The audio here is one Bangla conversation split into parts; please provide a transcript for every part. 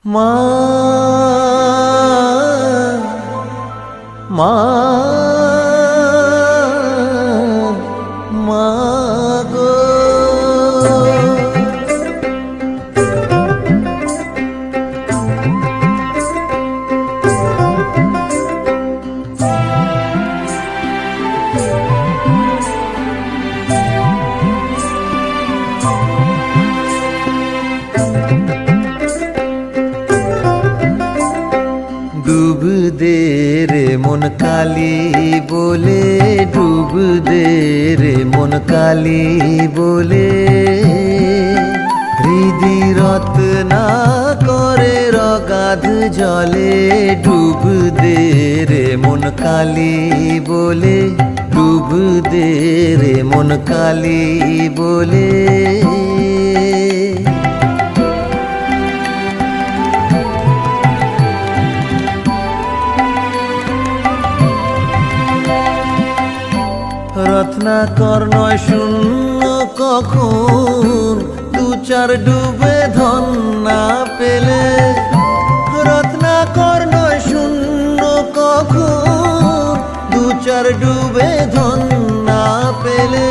মা মা মা গো ডুব দে রে মন কালী বলে, ডুব দে রে মন কালী বলে, হৃদি রত্না করে রগাধ জলে। ডুব দে রে মন কালী বলে, ডুব দে রে মন কালী বলে। রত্নাকর নয় শূন্য কখন, দু চার ডুবে ধন না পেলে। রত্নাকর নয় শূন্য কখন, দু চার ডুবে ধন না পেলে।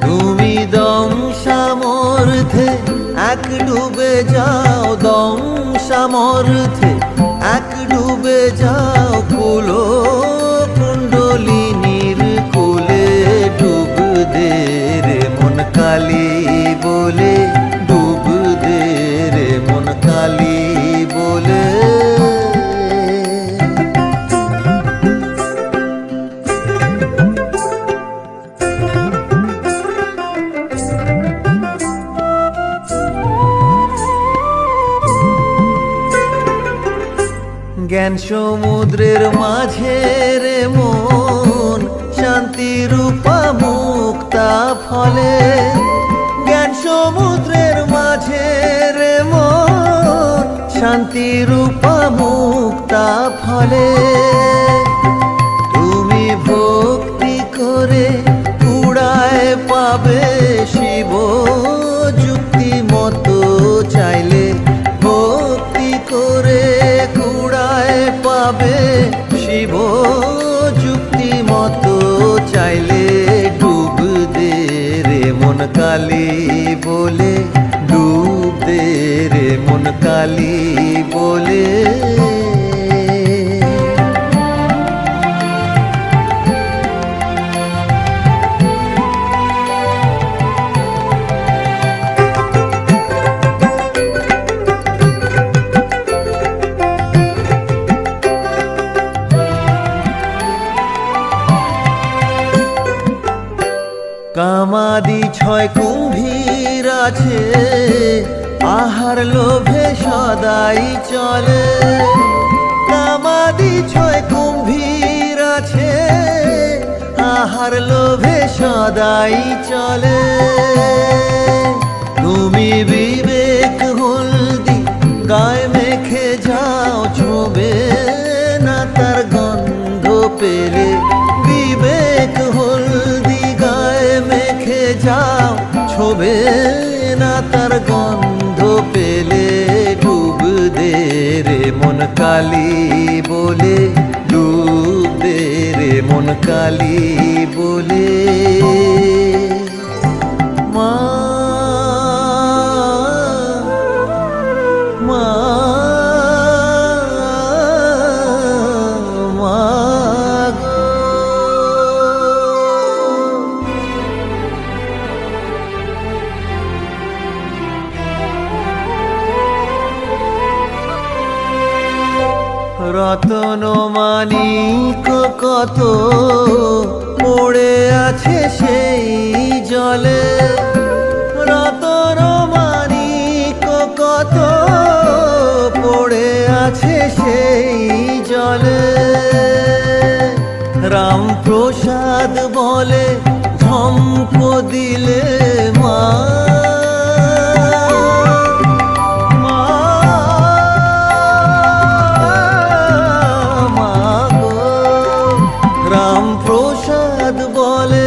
তুমি দম সামর্থ্যে এক ডুবে যাও, দম সামর্থ্যে এক ডুবে যাও। কুলো কুণ্ডলিনীর কোলে ডুব দে রে মন কালী বলে, ডুব দে রে মন কালী বলে। জ্ঞান সমুদ্রের মাঝে রে মন, শান্তি রূপা মুক্তা ফলে। জ্ঞান সমুদ্রের মাঝে রে মন, শান্তি রূপা মুক্তা ফলে। তুমি ভক্তি করে কুড়ায় পাবে শিব যুক্তি মতো চাইলে। ভক্তি করে কুড়ায় পাবে শিব যুক্তি মতো চাইলে। ডুব দে রে মন কালী বলে, ডুব দে রে মন কালী বলে। কামাদি ছয় কুম্ভীর আছে, আহার লোভে সদাই চলে। কামাদি ছয় কুম্ভীর আছে, আহার লোভে সদাই চলে। তুমি বিবেক হলদি গায়ে মেখে যাও, ছোবে না তার গন্ধ পেলে। বিবেক হলদি গায়ে মেখে যাও, ছোবে না তার গন্ধ পেলে। ডুব দে রে মন কালী বলে, ডুব দে রে মন কালী বলে। মা মা মা গো। রতন মানিক কত পড়ে আছে সেই জলে। রতন মানিক কত পড়ে আছে সেই জলে। রামপ্রসাদ বলে ধমক দিলে মা। রামপ্রসাদ বলে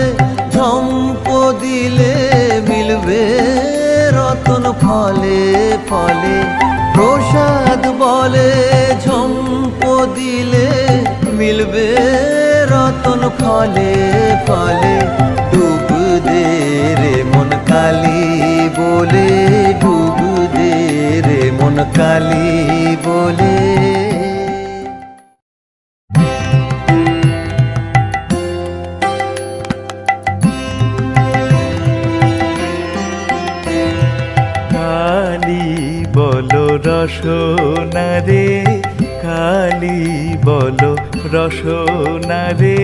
ধমক দিলে মিলবে রতন ফলে ফলে। জলে ঝম্প দিলে মিলবে রতন ফলে ফলে। ডুব দে রে মন কালি বলে, ডুব দে রে মন কালি বলে। কালি বলো রসনা রে, কালি বলো রসনা রে।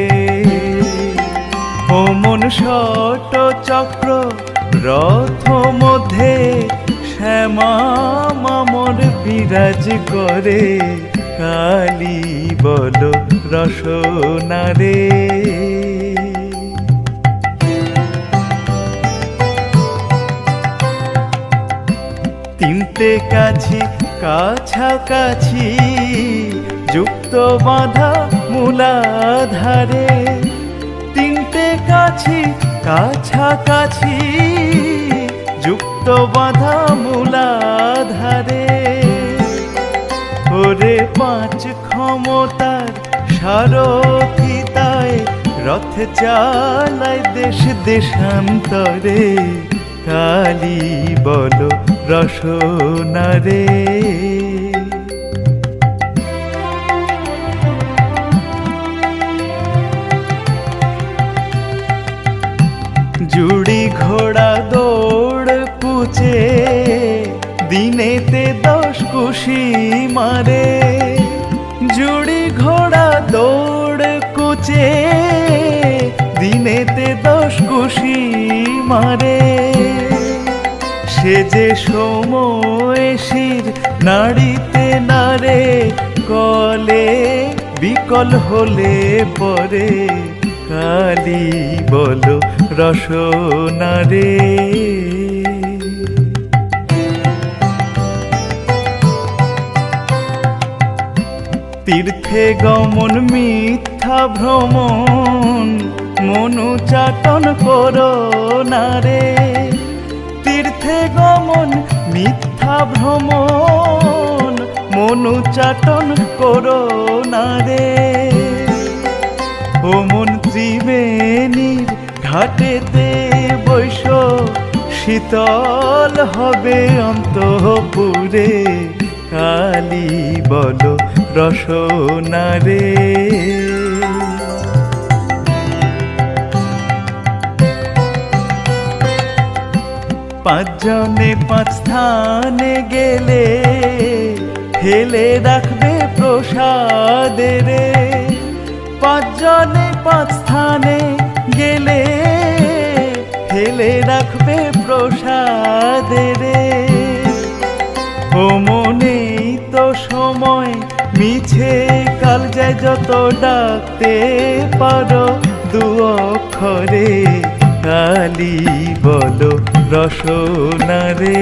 ও মন শত চক্র রথ মধ্যে শ্যামা মামর বিরাজ করে। কালি বলো রসনা রে। তিনটে কাছি কাছাকাছি যুক্ত বাঁধা মূলাধারে। তিনটে কাছি কাছাকাছি যুক্ত বাঁধা মূলাধারে। ওরে পাঁচ ক্ষমতার সারথিতায় রথ চালায় দেশ দেশান্তরে। কালি বলো রসনা রে। জুড়ি ঘোড়া দৌড় কুচে দিনেতে 10 কুশি মারে। জুড়ি ঘোড়া দৌড় কুচে দিনেতে 10 কুশি মারে। সে যে সময় শির নাড়িতে নারে, কলে বিকল হলে পরে। কালি বলো রসনা রে। তীর্থে গমন মিথ্যা ভ্রমণ, মনুচাটন করো না রে। তীর্থে গমন মিথ্যা ভ্রমণ, মনুচাটন করো না রে। ও মন ত্রিবেণীর ঘাটেতে বৈশ, শীতল হবে অন্তঃপুরে। কালি বলো রসনা রে। পাঁচজনে পাঁচ স্থানে গেলে ফেলে রাখবে প্রসাদে রে। পাঁচজনে পাঁচ স্থানে গেলে ফেলে রাখবে প্রসাদে রে। ও মনেই তো সময় মিছে কাল যায়, যত ডাকতে পারো 2 অক্ষরে। কালি বলো রসনা রে,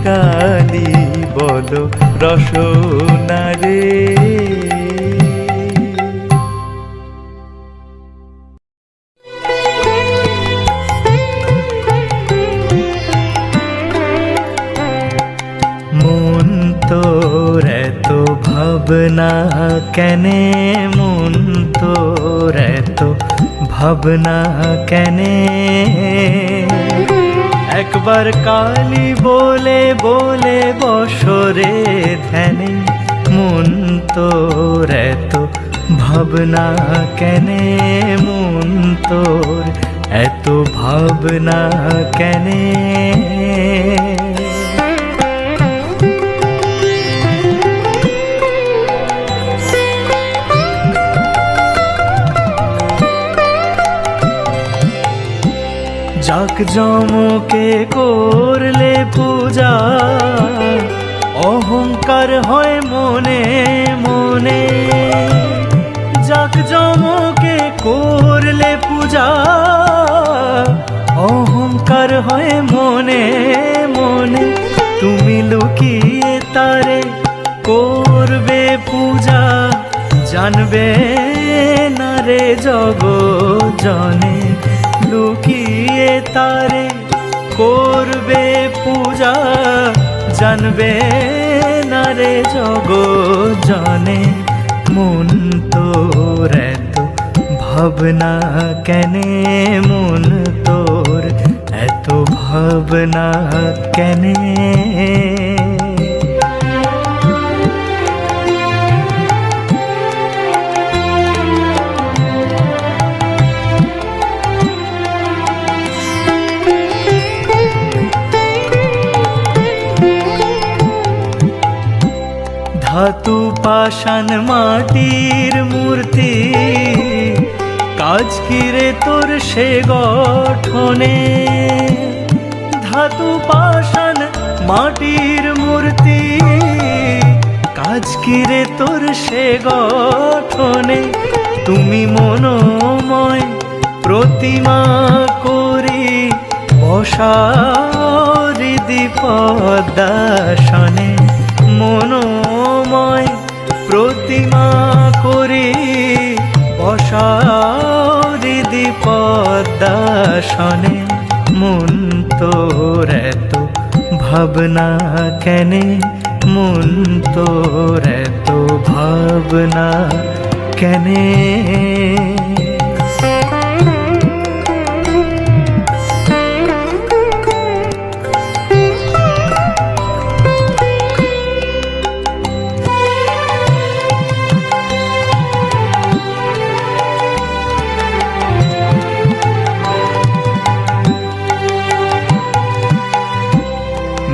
কালি বলো রসনা রে। মন তোর এত ভাবনা কেনে, মন তোর এত ভাবনা কেনে। একবার কালি বলে বলে বসরে ধ্যানে। মন তোর এত ভাবনা কেনে, মন তোর এত ভাবনা কেনে। জাকজমকে করলে পূজা, অহংকার হয় মনে মনে। জাকজমকে করলে পূজা, অহংকার হয় মনে মনে। তুমি লুকিয়ে তারে করবে পূজা, জানবে না রে জগৎ জনে। লুকিয়ে তারে করবে পূজা, জানবে না রে রে জগৎ জনে, মন তোর এত ভাবনা কেনে, মন তোর এত ভাবনা কেনে। ধাতু পাষাণ মাটির মূর্তি, কাজ কি রে তোর সে গঠনে। ধাতু পাষাণ মাটির মূর্তি, কাজ কি রে তোর সে গঠনে। তুমি মনোময় প্রতিমা করি বসারিদি পদ্মাসনে। মনোময় প্রতিমা করি বসারিদি পদ্মাসনে। মন তোর এত ভাবনা কেনে, মন তোর এত ভাবনা কেনে।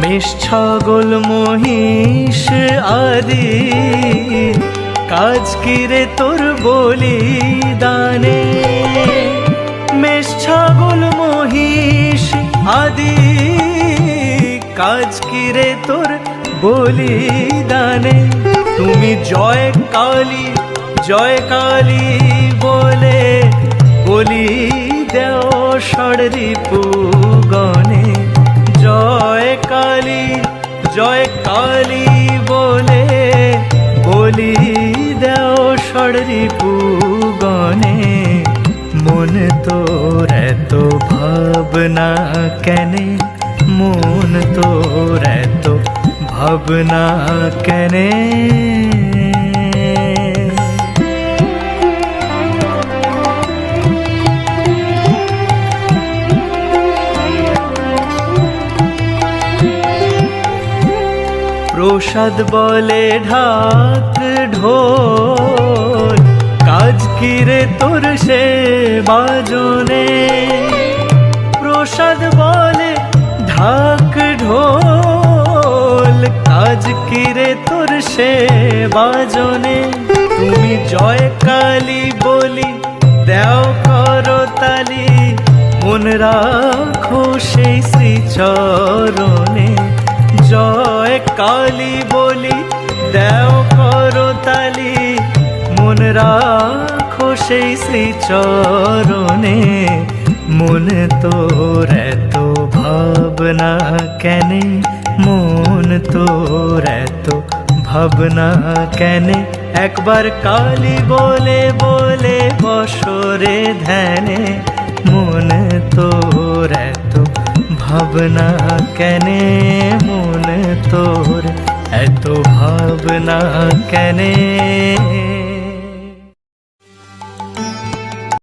মেষ ছাগল মহিষ আদি, কাজ কি রে তোর বলিদানে। মেষ ছাগল মহিষ আদি, কাজ কি রে তোর বলিদানে। তুমি জয় কালী বলে বলি দেও ষড়রিপু গণে। জয় কালী বলে বলি দেও ষড়রিপু গণে। মন তোর এত ভাবনা কেনে, মন তোর এত ভাবনা কেনে। প্রসাদ বলে ঢাক ঢোল, কাজ কি রে তোর সে বাজনে। প্রসাদ বলে ঢাক ঢোল, কাজ কি রে তোর সে বাজনে। তুমি জয় কালী বলি দেও করতালি, মন রাখো সেই শ্রীচরণে। জয় কালী বলি দেও করতালি, মন রাখো সেই শ্রীচরণে। মন তোর এত ভাবনা কেনে, মন তোর এত ভাবনা কেনে। একবার কালী বলে বলে বসরে ধ্যানে, মন তোর এত ভাবনা কেনে, মন তোর এত ভাবনা কেনে।